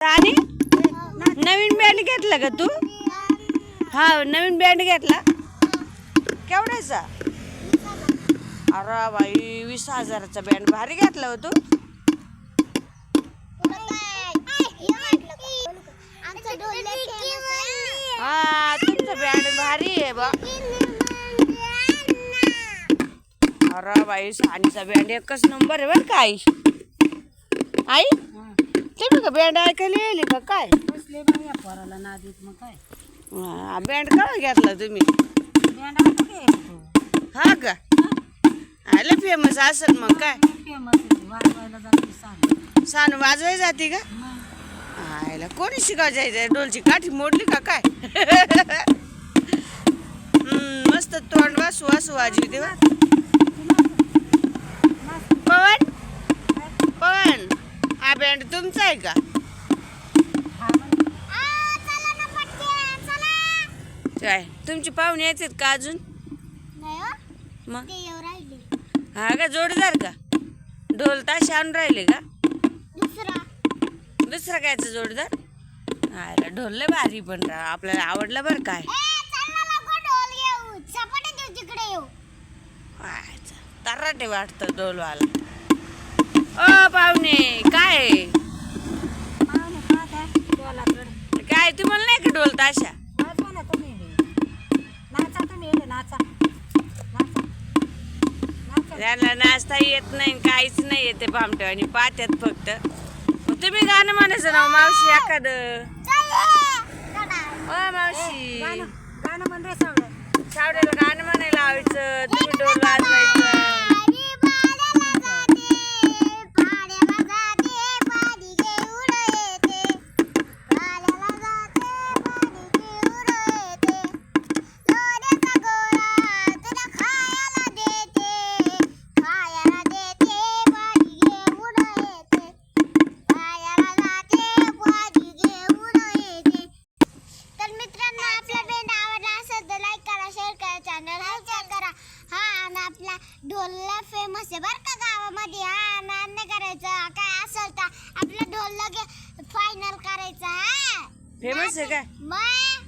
आणि नवीन बँड घेतला का तू? हा नवीन बँड घेतला. केवढ्याचा? अरे बाई 20,000चा बँड भारी घेतला हो तू. हा तुमचा बँड भारी आहे बा. अरे बाई सानीचा बँड एकच नंबर आहे बरं का आई. आई तुम्ही का बँड ऐकायला येईल का काय? बसले बाई या पोराला नादीत मग काय. बँड का घेतला तुम्ही? बँड आता काय येतो? हा का आलं फेमस असेल मग काय. फेमस आहे वाजवायला जाते सांग. सानू वाजवाय जाते का? मग आयला कोणी शिकाय जायचंय? डोलची काठी मोडली का काय? मस्त तोंड वासू वासू वाजवी तेव्हा. पवन पवन हा बँड तुमचा आहे का? हा म्हणे. काय तुमची पाहुणे येतात का अजून? मग हा का जोडीदार का? ढोल ताशे आणून राहिले का? दुसरा कायचा जोडीदार? आयला ढोल लय भारी पण राव आपल्याला आवडला बरं काय. तराटे वाटतं ढोलवाला. ओ पाहुणे काय पाहुणे पाहत आहे डोलाकडे. काय तुम्हाला नाही का ढोल ताशा? वाजवा ना तुम्ही बी. नाचा तुम्ही इकडे नाचा नाचा नाचा. त्यांना नाचता येत नाही काहीच नाही येते भामटे आणि पाहत्यात फक्त. मग तुम्ही गाणं म्हणायचं ना मावशी एखादं. ओ मावशी गाणं गाणं म्हण रे सगळं. सावड्याला गाणं म्हणायला लावायचं तुम्ही ढोल वाजवायचं. ढोलला फेमस आहे बरं का गावामध्ये. हा नाद नाही करायचं काय असेल तर आपलं ढोल लगे फायनल करायचं. हा फेमस आहे काय? मग